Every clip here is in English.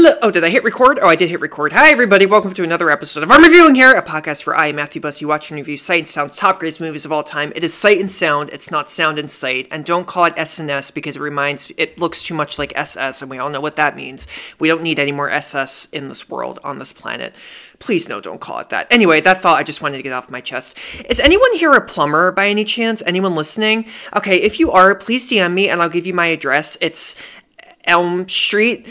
Hello. Oh, did I hit record? Oh, I did hit record. Hi, everybody. Welcome to another episode of I'm Reviewing Here, a podcast where I, Matthew Bussey, watch and review Sight and Sound's top greatest movies of all time. It is Sight and Sound. It's not Sound and Sight. And don't call it S&S because it looks too much like SS, and we all know what that means. We don't need any more SS in this world, on this planet. Please, no, don't call it that. Anyway, that thought I just wanted to get off my chest. Is anyone here a plumber by any chance? Anyone listening? Okay, if you are, please DM me and I'll give you my address. It's Elm Street,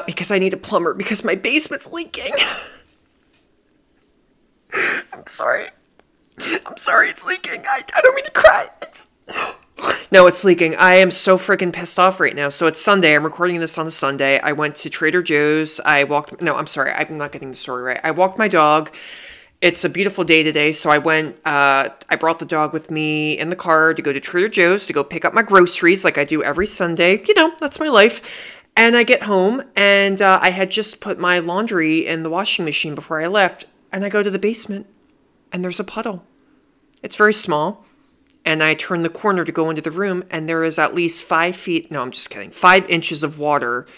because I need a plumber because my basement's leaking. I'm sorry it's leaking. I don't mean to cry. No, it's leaking. I am so freaking pissed off right now. So it's Sunday. I'm recording this on a Sunday. I went to Trader Joe's. I'm not getting the story right. I walked my dog. It's a beautiful day today, so I went, I brought the dog with me in the car to go to Trader Joe's to go pick up my groceries like I do every Sunday. You know, that's my life. And I get home, and I had just put my laundry in the washing machine before I left, and I go to the basement, and there's a puddle. It's very small, and I turn the corner to go into the room, and there is at least 5 inches of water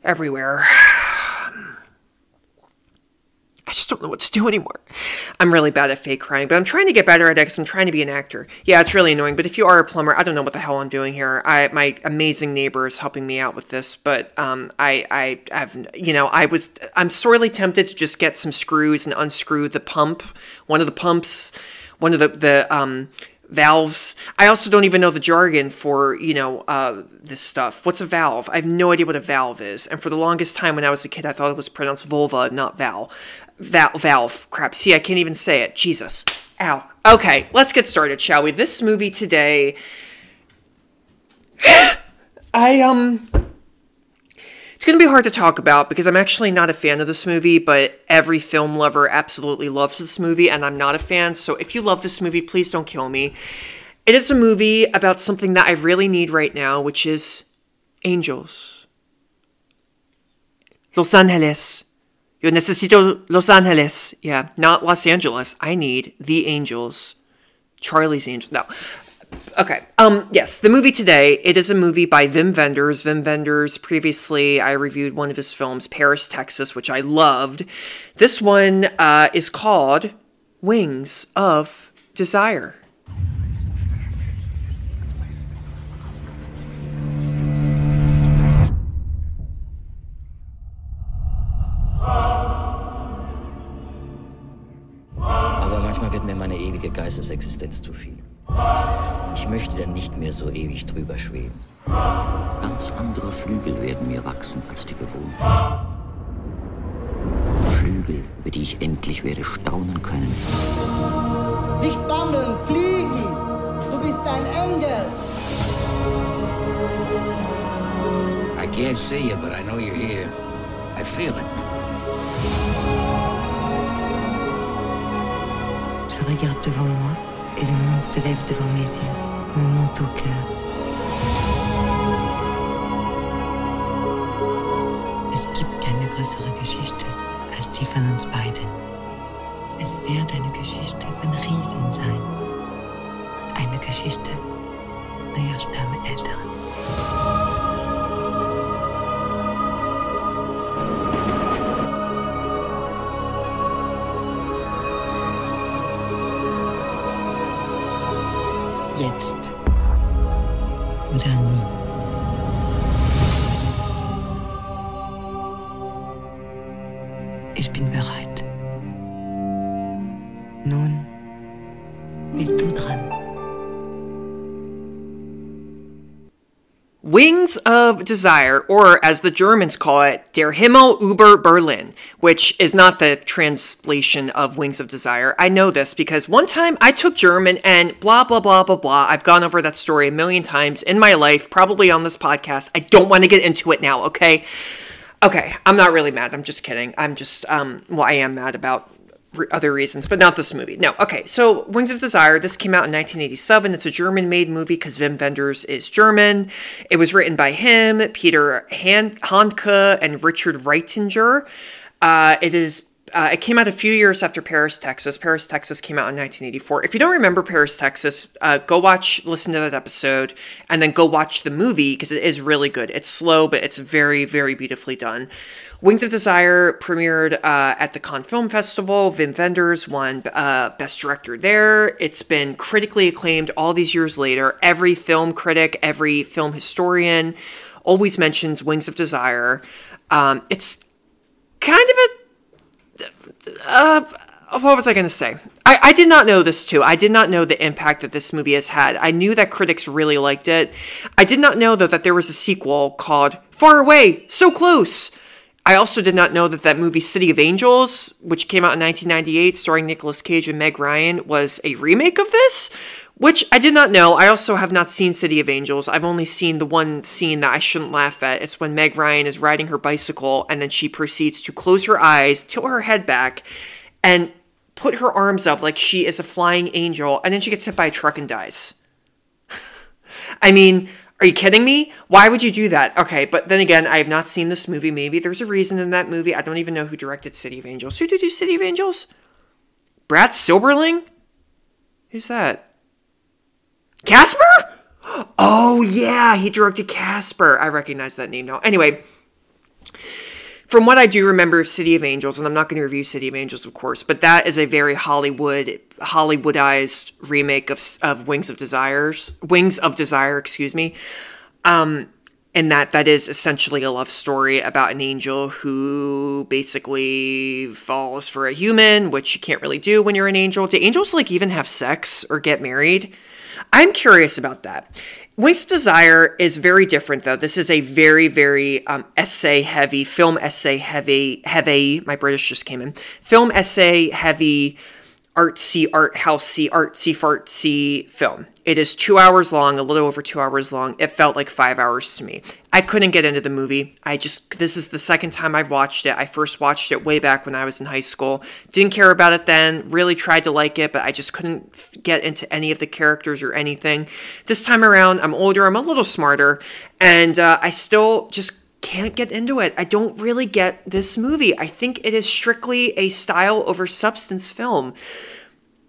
everywhere. I just don't know what to do anymore. I'm really bad at fake crying, but I'm trying to get better at it because I'm trying to be an actor. Yeah, it's really annoying, but if you are a plumber, I don't know what the hell I'm doing here. My amazing neighbor is helping me out with this, but I'm sorely tempted to just get some screws and unscrew the pump, one of the valves. I also don't even know the jargon for, this stuff. What's a valve? I have no idea what a valve is. And for the longest time when I was a kid, I thought it was pronounced vulva, not valve. Crap. See, I can't even say it. Jesus. Ow. Okay, let's get started, shall we? This movie today, it's going to be hard to talk about because I'm actually not a fan of this movie, but every film lover absolutely loves this movie, and I'm not a fan, so if you love this movie, please don't kill me. It is a movie about something that I really need right now, which is angels. Los Angeles. Yo necesito Los Angeles. Yeah, not Los Angeles. I need the angels. Charlie's Angels. No. Okay. Yes, the movie today, it is a movie by Wim Wenders. Wim Wenders, previously, I reviewed one of his films, Paris, Texas, which I loved. This one is called Wings of Desire. Aber manchmal wird mir meine ewige Geistesexistenz zu viel. Ich möchte dann nicht mehr so ewig drüber schweben. Ganz andere Flügel werden mir wachsen als die gewohnten. Flügel, über die ich endlich werde staunen können. Nicht bammeln, fliegen! Du bist ein Engel! I can't see you, but I know you're here. I feel it. Je regarde devant moi et le monde se lève devant mes yeux, me monte au cœur. Es gibt keine größere Geschichte als die von uns beiden. Es wird eine Geschichte von Riesen sein. Eine Geschichte neuer Stammeltern. Jetzt oder nie. Ich bin bereit. Nun bist du dran. Wings of Desire, or as the Germans call it, Der Himmel über Berlin, which is not the translation of Wings of Desire. I know this because one time I took German and blah, blah, blah, blah, blah. I've gone over that story a million times in my life, probably on this podcast. I don't want to get into it now, okay? Okay, I'm not really mad. I'm just kidding. I am mad about other reasons, but not this movie. No, okay, so Wings of Desire, this came out in 1987. It's a German-made movie because Wim Wenders is German. It was written by him, Peter Handke, and Richard Reitinger. It is It came out a few years after Paris, Texas. Paris, Texas came out in 1984. If you don't remember Paris, Texas, listen to that episode, and then go watch the movie, because it is really good. It's slow, but it's very, very beautifully done. Wings of Desire premiered at the Cannes Film Festival. Wim Wenders won Best Director there. It's been critically acclaimed all these years later. Every film critic, every film historian always mentions Wings of Desire. It's kind of what was I going to say? I did not know this too. I did not know the impact that this movie has had. I knew that critics really liked it. I did not know, though, that there was a sequel called Far Away, So Close. I also did not know that movie City of Angels, which came out in 1998, starring Nicolas Cage and Meg Ryan, was a remake of this, which I did not know. I also have not seen City of Angels. I've only seen the one scene that I shouldn't laugh at. It's when Meg Ryan is riding her bicycle, and then she proceeds to close her eyes, tilt her head back, and put her arms up like she is a flying angel, and then she gets hit by a truck and dies. I mean, are you kidding me? Why would you do that? Okay, but then again, I have not seen this movie. Maybe there's a reason in that movie. I don't even know who directed City of Angels. Who did do City of Angels? Brad Silberling? Who's that? Casper? Oh, yeah, he directed Casper. I recognize that name now. Anyway, from what I do remember of City of Angels, and I'm not going to review City of Angels, of course, but that is a very Hollywoodized remake of Wings of Desire, excuse me. And that is essentially a love story about an angel who basically falls for a human, which you can't really do when you're an angel. Do angels even have sex or get married? I'm curious about that. Wings of Desire is very different, though. This is a very, very film essay heavy, my British just came in, film essay heavy, artsy, art housey, artsy fartsy film. It is 2 hours long, a little over 2 hours long. It felt like 5 hours to me. I couldn't get into the movie. This is the second time I've watched it. I first watched it way back when I was in high school. Didn't care about it then, really tried to like it, but I just couldn't get into any of the characters or anything. This time around, I'm older, I'm a little smarter, and I still just can't get into it. I don't really get this movie. I think it is strictly a style over substance film.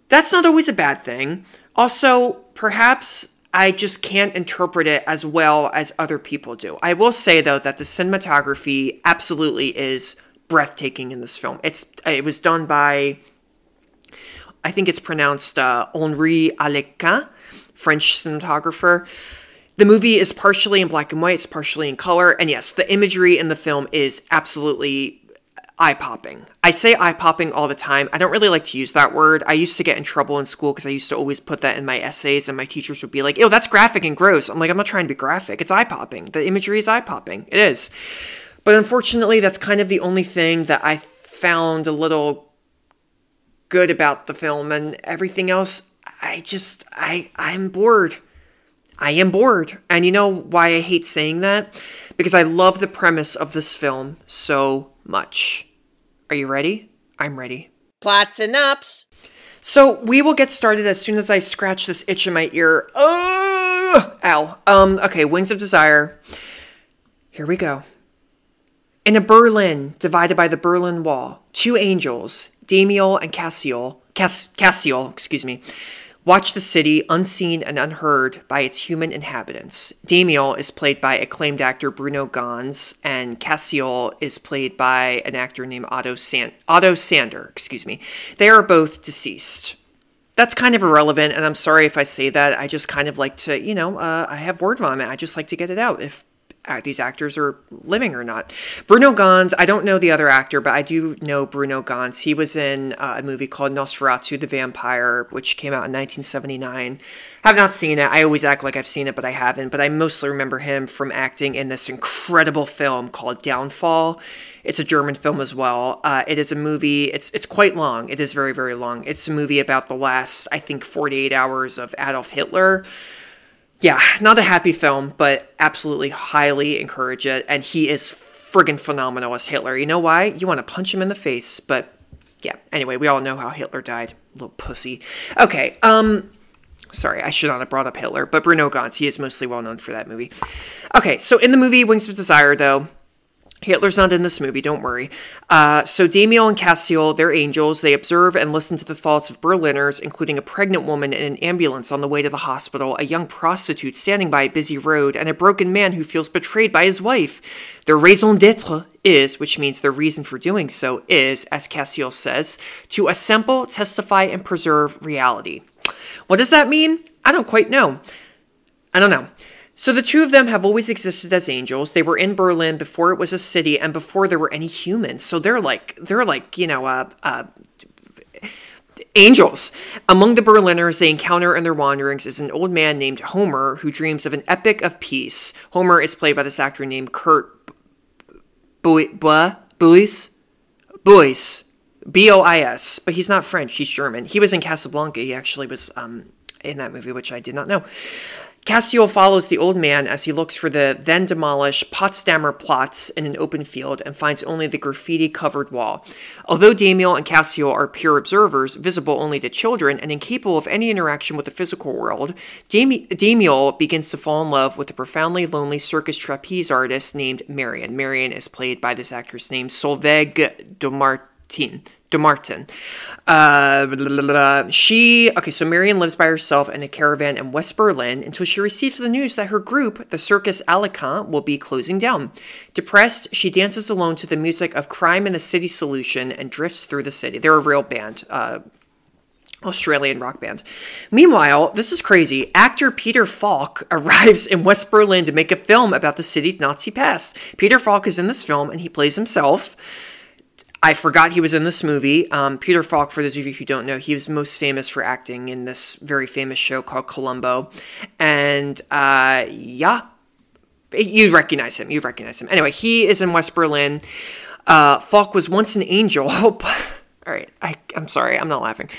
That's not always a bad thing. Also, perhaps I just can't interpret it as well as other people do. I will say, though, that the cinematography absolutely is breathtaking in this film. It was done by, I think it's pronounced Henri Alequin, French cinematographer. The movie is partially in black and white, it's partially in color, and yes, the imagery in the film is absolutely eye-popping. I say eye-popping all the time. I don't really like to use that word. I used to get in trouble in school because I used to always put that in my essays, and my teachers would be like, ew, that's graphic and gross. I'm like, I'm not trying to be graphic. It's eye-popping. The imagery is eye-popping. It is. But unfortunately, that's kind of the only thing that I found a little good about the film, and everything else, I'm bored. I am bored. And you know why I hate saying that? Because I love the premise of this film so much. Are you ready? I'm ready. Plots and ups. So we will get started as soon as I scratch this itch in my ear. Ow. Okay, Wings of Desire. Here we go. In a Berlin divided by the Berlin Wall, two angels, Damiel and Cassiel, watch the city unseen and unheard by its human inhabitants. Damiel is played by acclaimed actor Bruno Ganz, and Cassiel is played by an actor named Otto Sander. They are both deceased. That's kind of irrelevant, and I'm sorry if I say that. I just kind of like to, I have word vomit. I just like to get it out if these actors are living or not. Bruno Ganz, I don't know the other actor, but I do know Bruno Ganz. He was in a movie called Nosferatu the Vampire, which came out in 1979. Have not seen it. I always act like I've seen it, but I haven't. But I mostly remember him from acting in this incredible film called Downfall. It's a German film as well. It is a movie. It's quite long. It is very, very long. It's a movie about the last, I think, 48 hours of Adolf Hitler. Yeah, not a happy film, but absolutely highly encourage it. And he is friggin' phenomenal as Hitler. You know why? You want to punch him in the face. But yeah, anyway, we all know how Hitler died. Little pussy. Okay, sorry, I should not have brought up Hitler. But Bruno Ganz, he is mostly well known for that movie. Okay, so in the movie Wings of Desire, though, Hitler's not in this movie, don't worry. So Damiel and Cassiel, they're angels. They observe and listen to the thoughts of Berliners, including a pregnant woman in an ambulance on the way to the hospital, a young prostitute standing by a busy road, and a broken man who feels betrayed by his wife. Their raison d'etre is, which means their reason for doing so is, as Cassiel says, to assemble, testify, and preserve reality. What does that mean? I don't quite know. I don't know. So the two of them have always existed as angels. They were in Berlin before it was a city and before there were any humans. So they're like, angels. Among the Berliners they encounter in their wanderings is an old man named Homer who dreams of an epic of peace. Homer is played by this actor named Kurt Bois, B-O-I-S, but he's not French, he's German. He was in Casablanca. He actually was in that movie, which I did not know. Cassiel follows the old man as he looks for the then-demolished Potsdamer Platz in an open field and finds only the graffiti-covered wall. Although Damiel and Cassiel are pure observers, visible only to children and incapable of any interaction with the physical world, Damiel begins to fall in love with a profoundly lonely circus trapeze artist named Marion. Marion is played by this actress named Solveig Domartin. So Marion lives by herself in a caravan in West Berlin until she receives the news that her group, the Circus Alicant, will be closing down. Depressed, she dances alone to the music of Crime and the City Solution and drifts through the city. They're a real band, Australian rock band. Meanwhile, this is crazy. Actor Peter Falk arrives in West Berlin to make a film about the city's Nazi past. Peter Falk is in this film and he plays himself. I forgot he was in this movie. Peter Falk, for those of you who don't know, he was most famous for acting in this very famous show called Columbo. And, you'd recognize him. Anyway, he is in West Berlin. Falk was once an angel. All right, I'm sorry, I'm not laughing.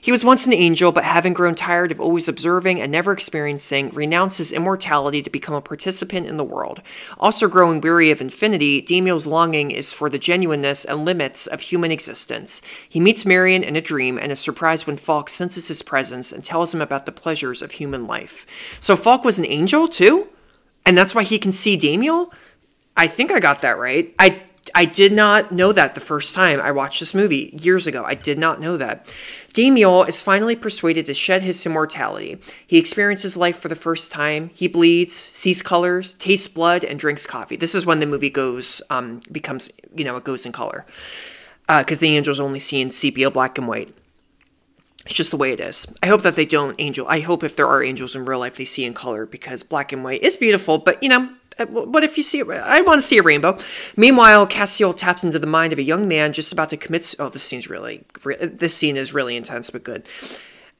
He was once an angel, but having grown tired of always observing and never experiencing, renounced his immortality to become a participant in the world. Also growing weary of infinity, Damiel's longing is for the genuineness and limits of human existence. He meets Marion in a dream and is surprised when Falk senses his presence and tells him about the pleasures of human life. So Falk was an angel too? And that's why he can see Damiel? I think I got that right. I did not know that the first time I watched this movie years ago. I did not know that. Damiel is finally persuaded to shed his immortality. He experiences life for the first time. He bleeds, sees colors, tastes blood, and drinks coffee. This is when the movie becomes, it goes in color. Because the angels only see in sepia, black and white. It's just the way it is. I hope that they don't I hope if there are angels in real life, they see in color because black and white is beautiful, but what if you see it? I want to see a rainbow. Meanwhile, Cassiel taps into the mind of a young man just about to commit. Oh, this scene is really intense, but good.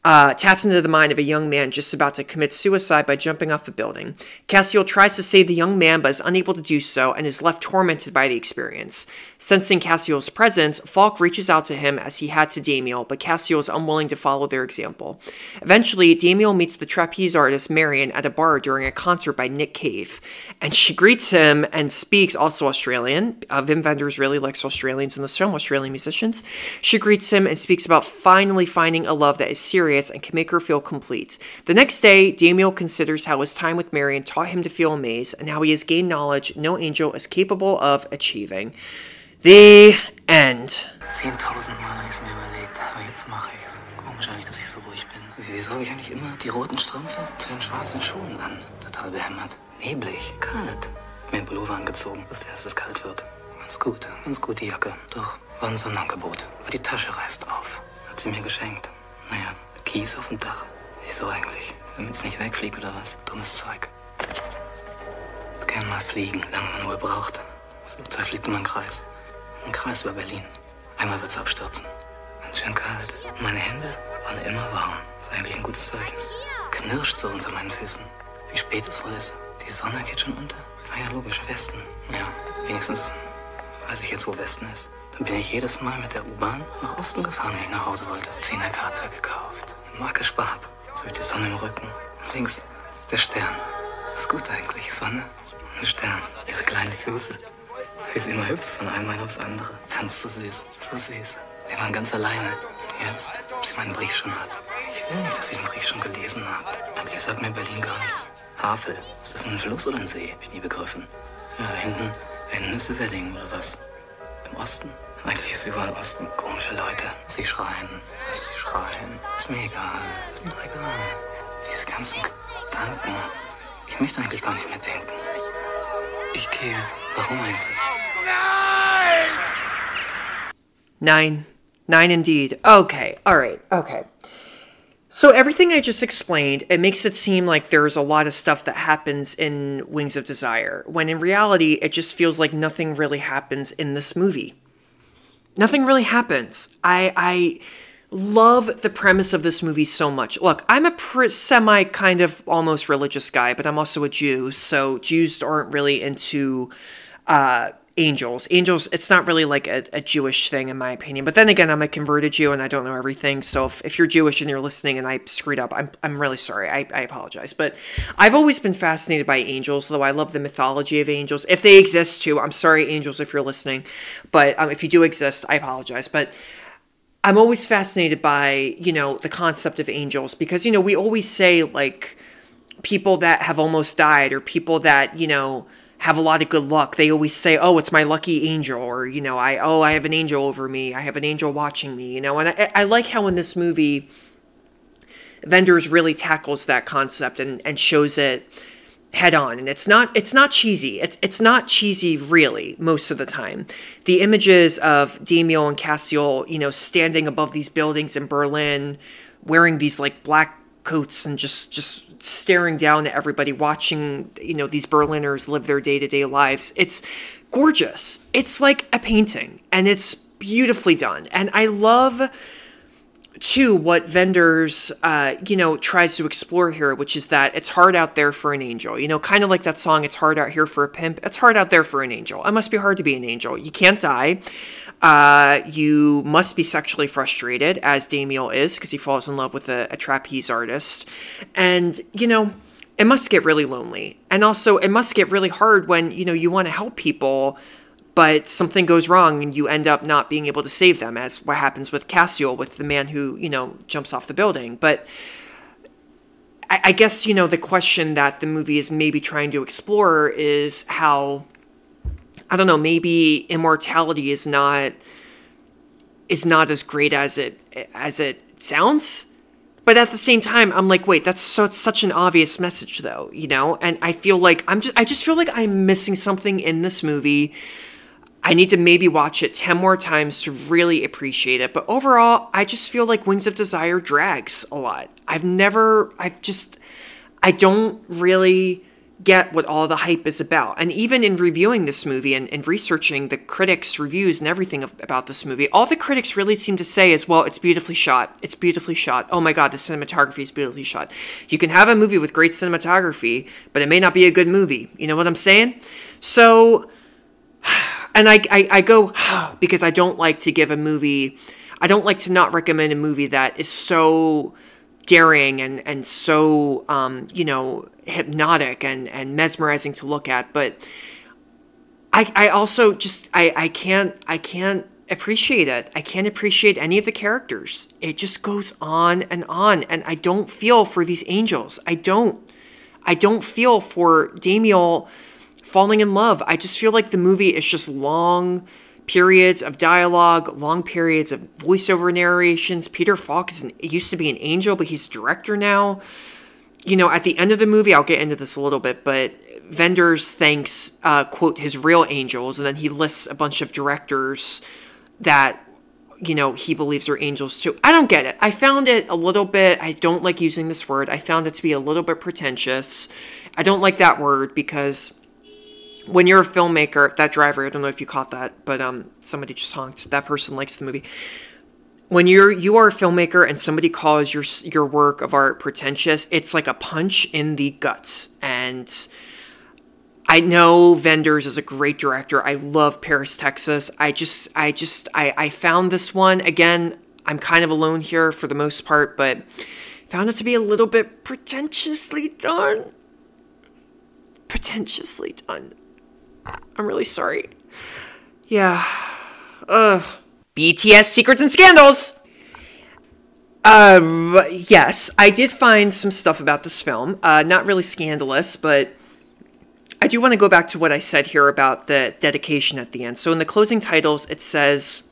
Taps into the mind of a young man just about to commit suicide by jumping off a building. Cassiel tries to save the young man, but is unable to do so and is left tormented by the experience. Sensing Cassiel's presence, Falk reaches out to him as he had to Damiel, but Cassiel is unwilling to follow their example. Eventually, Damiel meets the trapeze artist Marion at a bar during a concert by Nick Cave, and she greets him and speaks, also Australian. Wim Wenders really likes Australians in this film, Australian musicians. She greets him and speaks about finally finding a love that is serious and can make her feel complete. The next day, Damiel considers how his time with Marion taught him to feel amazed and how he has gained knowledge no angel is capable of achieving. The end. 10.000 Mal habe ich es mir überlegt, aber jetzt mache ich es. Komisch eigentlich, dass ich so ruhig bin. Wieso habe ich eigentlich immer die roten Strümpfe zu den schwarzen Schuhen an? Total behämmert. Neblig. Kalt. Ich habe mir einen Pullover angezogen, bis es kalt wird. Ganz gut, die Jacke. Doch, war ein Sonderangebot. Aber die Tasche reißt auf. Hat sie mir geschenkt. Naja, Kies auf dem Dach. Wieso eigentlich? Damit es nicht wegfliegt oder was? Dummes Zeug. Ich kann mal fliegen, lange man wohl braucht. Das Flugzeug fliegt immer im Kreis. Im Kreis über Berlin. Einmal wird's abstürzen. Ganz schön kalt. Und meine Hände waren immer warm. Das ist eigentlich ein gutes Zeichen. Knirscht so unter meinen Füßen. Wie spät es wohl ist. Die Sonne geht schon unter. Ah ja, logisch, Westen. Ja, wenigstens weiß ich jetzt, wo Westen ist. Dann bin ich jedes Mal mit der U-Bahn nach Osten gefahren, wenn ich nach Hause wollte. 10er-Karte gekauft. Mark gespart. So habe ich die Sonne im Rücken. Und links der Stern. Das ist gut eigentlich. Sonne und ein Stern. Ihre kleinen Füße. Wie sie immer hüpft von einem Mal aufs andere. Tanzt so süß. So süß. Wir waren ganz alleine. Und jetzt, ob sie meinen Brief schon hat. Ich will nicht, dass sie den Brief schon gelesen hat. Eigentlich sagt mir Berlin gar nichts. Havel. Ist das ein Fluss oder ein See? Hab ich nie begriffen. Ja, hinten Nüsse Wedding oder was? Im Osten? Eigentlich ist überall Osten. Komische Leute. Sie schreien. Was sie schreien. Ist mir egal. Ist mir doch egal. Diese ganzen Gedanken. Ich möchte eigentlich gar nicht mehr denken. Ich gehe. Warum eigentlich? Nein. Nine indeed. Okay. All right. Okay. So everything I just explained, it makes it seem like there's a lot of stuff that happens in Wings of Desire, when in reality, it just feels like nothing really happens in this movie. Nothing really happens. I love the premise of this movie so much. Look, I'm a semi kind of almost religious guy, but I'm also a Jew, so Jews aren't really into angels. Angels, it's not really like a Jewish thing in my opinion. But then again, I'm a converted Jew and I don't know everything. So if you're Jewish and you're listening and I screwed up, I'm really sorry. I apologize. But I've always been fascinated by angels, though I love the mythology of angels. If they exist too, I'm sorry, angels, if you're listening. But if you do exist, I apologize. But I'm always fascinated by, the concept of angels because, we always say like people that have almost died or people that, have a lot of good luck. They always say, oh, it's my lucky angel, or, I have an angel over me. I have an angel watching me, and I like how in this movie, Wenders really tackles that concept and shows it head on. And it's not cheesy. It's not cheesy really most of the time. The images of Damiel and Cassiel, standing above these buildings in Berlin, wearing these like black coats and just staring down at everybody, watching, these Berliners live their day-to-day lives. It's gorgeous. It's like a painting, and it's beautifully done. And I love, too, what Wenders, tries to explore here, which is that it's hard out there for an angel. Kind of like that song, It's Hard Out Here for a Pimp. It's hard out there for an angel. It must be hard to be an angel. You can't die. You must be sexually frustrated, as Damiel is, because he falls in love with a trapeze artist. And, it must get really lonely. And also, it must get really hard when, you want to help people, but something goes wrong and you end up not being able to save them, as what happens with Cassiel, with the man who, jumps off the building. But I guess, the question that the movie is maybe trying to explore is how, I don't know, maybe immortality is not as great as it sounds. But at the same time, I'm like, wait, that's such an obvious message though, And I feel like I just feel like I'm missing something in this movie. I need to maybe watch it 10 more times to really appreciate it. But overall, I just feel like Wings of Desire drags a lot. I don't really get what all the hype is about. And even in reviewing this movie and researching the critics' reviews and everything about this movie, all the critics really seem to say is, well, it's beautifully shot. It's beautifully shot. Oh my God, the cinematography is beautifully shot. You can have a movie with great cinematography, but it may not be a good movie. You know what I'm saying? So, and I go, because I don't like to give a movie, I don't like to not recommend a movie that is so daring and so, hypnotic and mesmerizing to look at. But I also just, I can't appreciate it. I can't appreciate any of the characters. It just goes on, and I don't feel for these angels. I don't feel for Damiel falling in love. I just feel like the movie is just long periods of dialogue, long periods of voiceover narrations. Peter Falk used to be an angel, but he's a director now. At the end of the movie, I'll get into this a little bit, but Wenders thanks, quote, his real angels, and then he lists a bunch of directors that, he believes are angels too. I don't get it. I found it a little bit, I don't like using this word, I found it to be a little bit pretentious. I don't like that word because when you're a filmmaker, that driver, I don't know if you caught that, but somebody just honked. That person likes the movie. When you are a filmmaker and somebody calls your work of art pretentious, it's like a punch in the guts. And I know Wenders is a great director. I love Paris, Texas. I found this one, again, I'm kind of alone here for the most part, but found it to be a little bit pretentiously done. Pretentiously done. I'm really sorry. Yeah. BTS Secrets and Scandals! Yes, I did find some stuff about this film. Not really scandalous, but I do want to go back to what I said here about the dedication at the end. So in the closing titles, it says,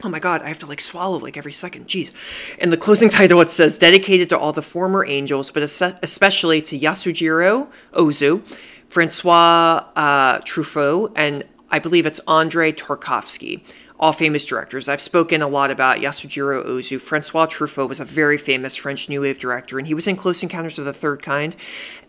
oh my God, I have to like swallow like every second. Jeez. In the closing title, it says, dedicated to all the former angels, but especially to Yasujiro Ozu, Francois Truffaut, and I believe it's Andrei Tarkovsky, all famous directors. I've spoken a lot about Yasujiro Ozu. Francois Truffaut was a very famous French New Wave director, and he was in Close Encounters of the Third Kind.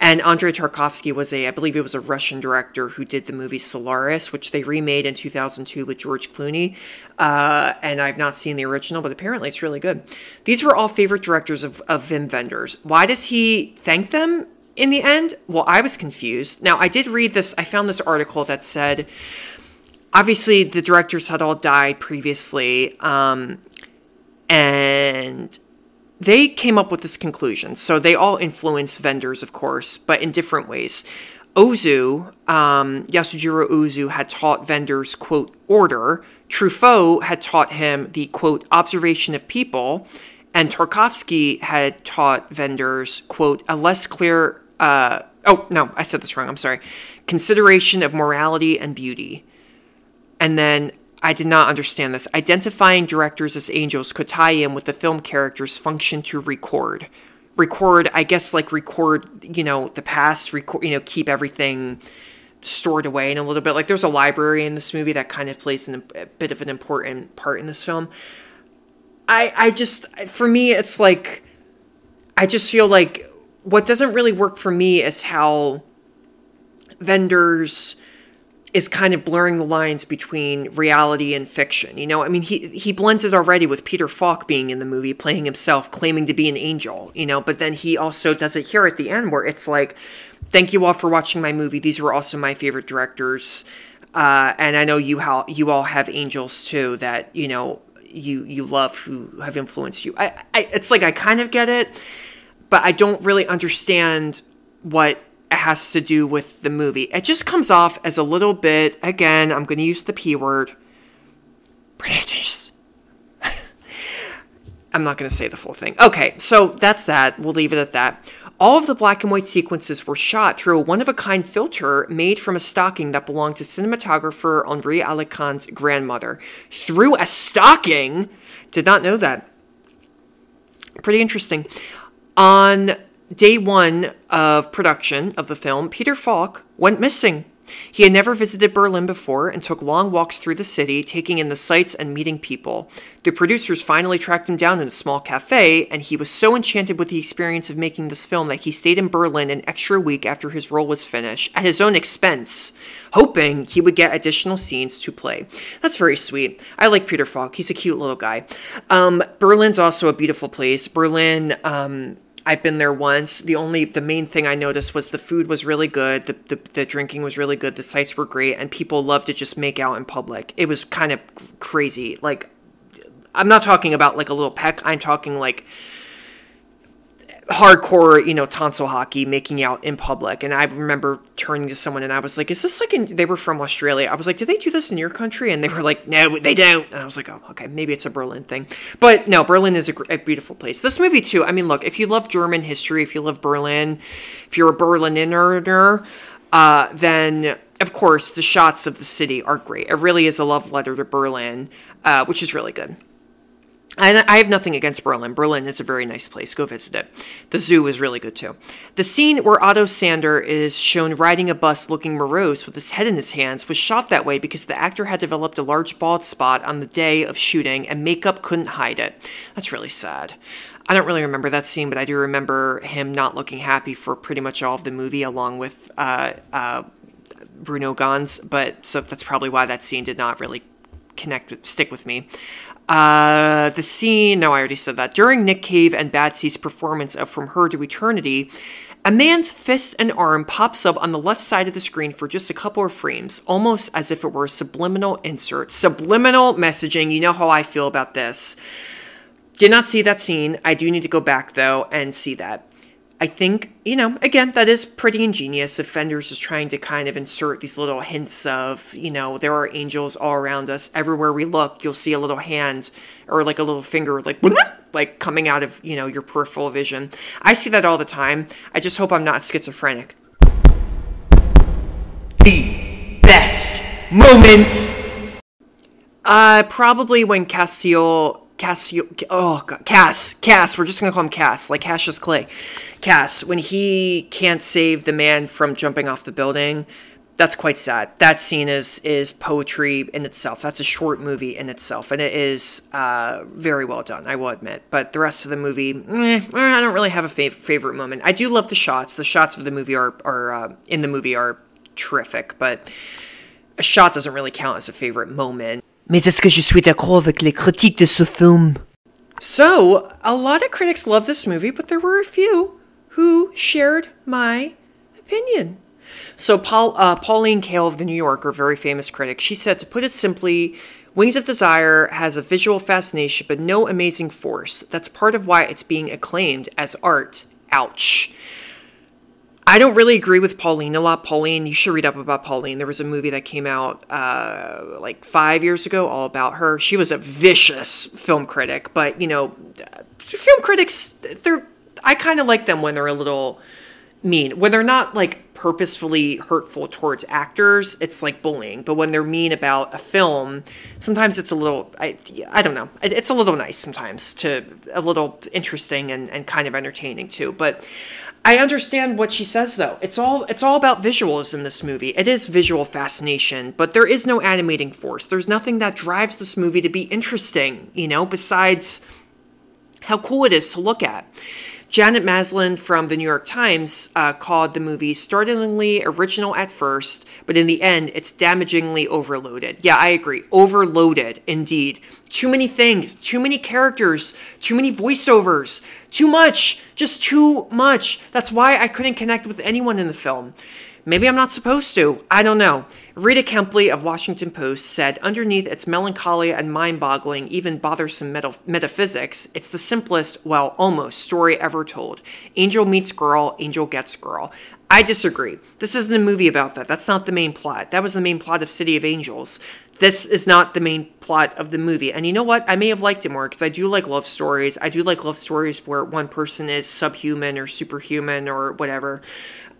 And Andrei Tarkovsky was I believe it was a Russian director who did the movie Solaris, which they remade in 2002 with George Clooney. And I've not seen the original, but apparently it's really good. These were all favorite directors of Wim Wenders. Why does he thank them in the end? Well, I was confused. Now, I did read this. I found this article that said, obviously, the directors had all died previously, and they came up with this conclusion. So they all influenced Wenders, of course, but in different ways. Ozu, Yasujiro Ozu, had taught Wenders, quote, order. Truffaut had taught him the, quote, observation of people. And Tarkovsky had taught Wenders, quote, a less clear, oh, no, I said this wrong, I'm sorry. Consideration of morality and beauty. And then, I did not understand this. Identifying directors as angels could tie in with the film characters' function to record. Record, I guess, like record, the past, record, keep everything stored away in a little bit. Like, there's a library in this movie that kind of plays a bit of an important part in this film. For me, it's like, I just feel like what doesn't really work for me is how Wenders is kind of blurring the lines between reality and fiction. I mean, he blends it already with Peter Falk being in the movie, playing himself, claiming to be an angel, but then he also does it here at the end where it's like, thank you all for watching my movie. These were also my favorite directors. And I know you all have angels too that, you love who have influenced you. It's like, I kind of get it, but I don't really understand what it has to do with the movie. It just comes off as a little bit, again, I'm going to use the P word, British. I'm not going to say the full thing. Okay, so that's that. We'll leave it at that. All of the black and white sequences were shot through a one-of-a-kind filter made from a stocking that belonged to cinematographer Henri Alecan's grandmother. Through a stocking? Did not know that. Pretty interesting. On day one of production of the film, Peter Falk went missing. He had never visited Berlin before and took long walks through the city, taking in the sights and meeting people. The producers finally tracked him down in a small cafe, and he was so enchanted with the experience of making this film that he stayed in Berlin an extra week after his role was finished, at his own expense, hoping he would get additional scenes to play. That's very sweet. I like Peter Falk. He's a cute little guy. Berlin's also a beautiful place. Berlin, I've been there once. The main thing I noticed was the food was really good. The drinking was really good. The sights were great. And people loved to just make out in public. It was kind of crazy. Like, I'm not talking about like a little peck. I'm talking like hardcore, tonsil hockey, making out in public. And I remember turning to someone and I was like, is this like they were from Australia. I was like, do they do this in your country? And they were like, no, they don't. And I was like, oh, okay, maybe it's a Berlin thing. But no, Berlin is a beautiful place. This movie too, I mean, look, if you love German history, if you love Berlin, if you're a Berliner, then of course the shots of the city are great. It really is a love letter to Berlin, which is really good. And I have nothing against Berlin. Berlin is a very nice place. Go visit it. The zoo is really good, too. The scene where Otto Sander is shown riding a bus looking morose with his head in his hands was shot that way because the actor had developed a large bald spot on the day of shooting and makeup couldn't hide it. That's really sad. I don't really remember that scene, but I do remember him not looking happy for pretty much all of the movie, along with Bruno Ganz. So that's probably why that scene did not really stick with me. The scene, no, I already said that. During Nick Cave and Batsy's performance of From Her to Eternity, a man's fist and arm pops up on the left side of the screen for just a couple of frames, almost as if it were a subliminal insert. Subliminal messaging, you know how I feel about this. Did not see that scene. I do need to go back, though, and see that. I think, again, that is pretty ingenious. If Wenders is trying to kind of insert these little hints of, there are angels all around us. Everywhere we look, you'll see a little hand or like a little finger, like coming out of, your peripheral vision. I see that all the time. I just hope I'm not schizophrenic. the best moment? Probably when Cass, we're just gonna call him Cass, like Cassius Clay. Cass, when he can't save the man from jumping off the building, that's quite sad. That scene is poetry in itself. That's a short movie in itself, and it is very well done, I will admit. But the rest of the movie, I don't really have a favorite moment. I do love the shots. The shots of the movie are terrific, but a shot doesn't really count as a favorite moment. Mais est-ce que je suis d'accord avec les critiques de ce film? So, a lot of critics love this movie, but there were a few who shared my opinion. So Pauline Kael of The New Yorker, very famous critic, she said, to put it simply, Wings of Desire has a visual fascination but no amazing force. That's part of why it's being acclaimed as art. Ouch. I don't really agree with Pauline a lot. Pauline, you should read up about Pauline. There was a movie that came out like 5 years ago all about her. She was a vicious film critic, but, you know, film critics, I kind of like them when they're a little mean. When they're not, like, purposefully hurtful towards actors, it's like bullying. But when they're mean about a film, sometimes it's a little, I don't know. It's a little nice sometimes, a little interesting and kind of entertaining too. But I understand what she says, though. It's all about visuals in this movie. It is visual fascination, but there is no animating force. There's nothing that drives this movie to be interesting, you know, besides how cool it is to look at. Janet Maslin from the New York Times called the movie startlingly original at first, but in the end, it's damagingly overloaded. Yeah, I agree. Overloaded, indeed. Too many things, too many characters, too many voiceovers, too much, just too much. That's why I couldn't connect with anyone in the film. Maybe I'm not supposed to. I don't know. Rita Kempley of Washington Post said, underneath its melancholy and mind-boggling, even bothersome metaphysics, it's the simplest, well, almost, story ever told. Angel meets girl, angel gets girl. I disagree. This isn't a movie about that. That's not the main plot. That was the main plot of City of Angels. This is not the main plot of the movie. And you know what? I may have liked it more because I do like love stories. I do like love stories where one person is subhuman or superhuman or whatever.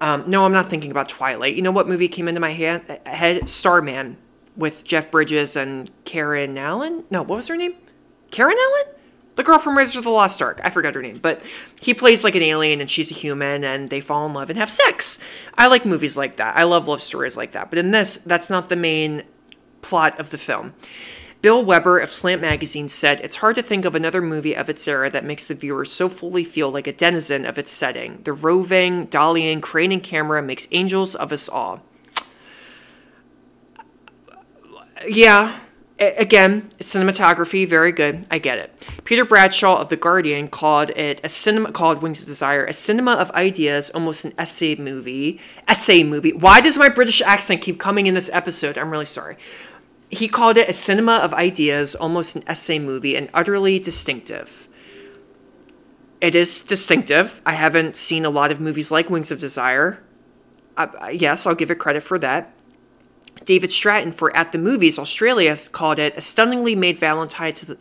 No, I'm not thinking about Twilight. You know what movie came into my head? Starman with Jeff Bridges and Karen Allen? No, what was her name? Karen Allen? The girl from Raiders of the Lost Ark. I forgot her name. But he plays like an alien and she's a human and they fall in love and have sex. I like movies like that. I love stories like that. But in this, that's not the main plot of the film. Bill Weber of Slant Magazine said, it's hard to think of another movie of its era that makes the viewer so fully feel like a denizen of its setting. The roving, dollying, craning camera makes angels of us all. Yeah, again, cinematography, very good. I get it. Peter Bradshaw of The Guardian called Wings of Desire a cinema of ideas, almost an essay movie. Why does my British accent keep coming in this episode? I'm really sorry. He called it a cinema of ideas, almost an essay movie, and utterly distinctive. It is distinctive. I haven't seen a lot of movies like Wings of Desire. Yes, I'll give it credit for that. David Stratton for At the Movies Australia called it a stunningly made Valentine to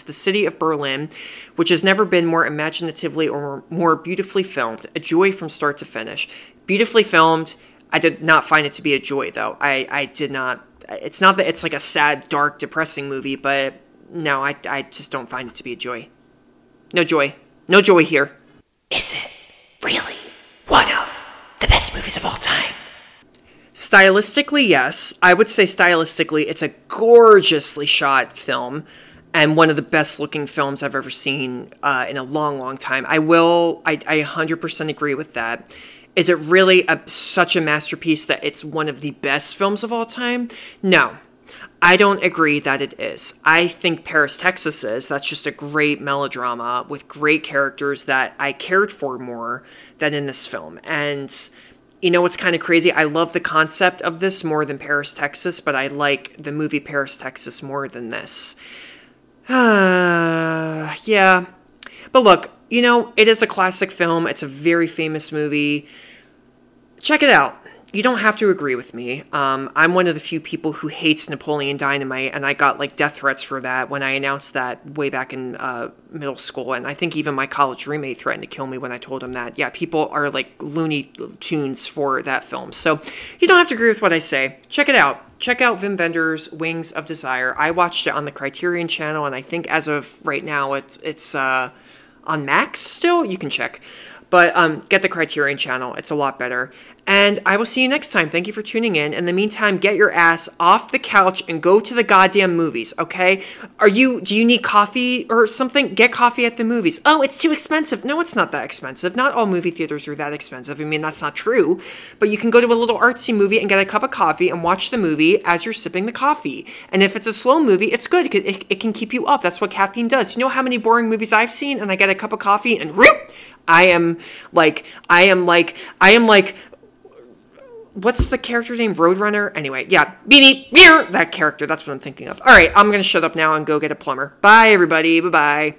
the city of Berlin, which has never been more imaginatively or more beautifully filmed. A joy from start to finish. Beautifully filmed. I did not find it to be a joy, though. I did not. It's not that it's like a sad, dark, depressing movie, but no, I just don't find it to be a joy. No joy. No joy here. Is it really one of the best movies of all time? Stylistically, yes. I would say stylistically, it's a gorgeously shot film and one of the best looking films I've ever seen in a long, long time. I 100% agree with that. Is it really such a masterpiece that it's one of the best films of all time? No, I don't agree that it is. I think Paris, Texas is. That's just a great melodrama with great characters that I cared for more than in this film. And you know what's kind of crazy? I love the concept of this more than Paris, Texas, but I like the movie Paris, Texas more than this. Yeah. But look, you know, it is a classic film. It's a very famous movie. Check it out. you don't have to agree with me. I'm one of the few people who hates Napoleon Dynamite, and I got like death threats for that when I announced that way back in middle school. And I think even my college roommate threatened to kill me when I told him that. Yeah, people are like Looney Tunes for that film. So you don't have to agree with what I say. Check it out. Check out Wim Wenders' Wings of Desire. I watched it on the Criterion channel, and I think as of right now it's on Max still. You can check. But get the Criterion channel. It's a lot better. And I will see you next time. Thank you for tuning in. In the meantime, get your ass off the couch and go to the goddamn movies, okay? Do you need coffee or something? Get coffee at the movies. Oh, it's too expensive. No, it's not that expensive. Not all movie theaters are that expensive. I mean, that's not true. But you can go to a little artsy movie and get a cup of coffee and watch the movie as you're sipping the coffee. And if it's a slow movie, it's good. It can keep you up. That's what caffeine does. You know how many boring movies I've seen and I get a cup of coffee and whoop, I am like, what's the character name? Roadrunner? Anyway, yeah. Beep, beep, that character. That's what I'm thinking of. All right, I'm going to shut up now and go get a plumber. Bye, everybody. Bye-bye.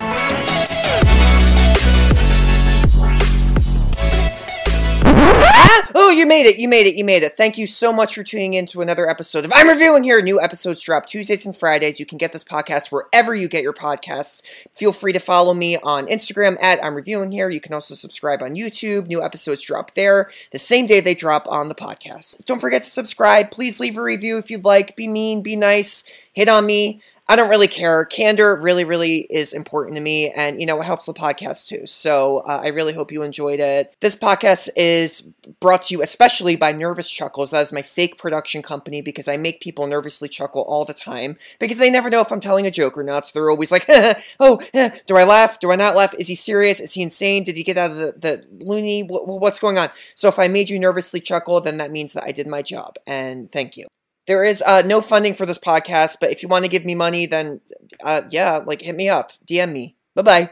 Oh, you made it. Thank you so much for tuning in to another episode of I'm Reviewing Here. New episodes drop Tuesdays and Fridays. You can get this podcast wherever you get your podcasts. Feel free to follow me on Instagram at I'm Reviewing Here. You can also subscribe on YouTube. New episodes drop there the same day they drop on the podcast. Don't forget to subscribe. Please leave a review if you'd like. Be mean, be nice, hit on me. I don't really care. Candor really, really is important to me, and, you know, it helps the podcast too. So I really hope you enjoyed it. This podcast is brought to you especially by Nervous Chuckles. That is my fake production company because I make people nervously chuckle all the time because they never know if I'm telling a joke or not. So they're always like, do I laugh? Do I not laugh? Is he serious? Is he insane? Did he get out of the loony? What's going on? So if I made you nervously chuckle, then that means that I did my job, and thank you. There is no funding for this podcast, but if you want to give me money, then, yeah, like, hit me up. DM me. Bye-bye.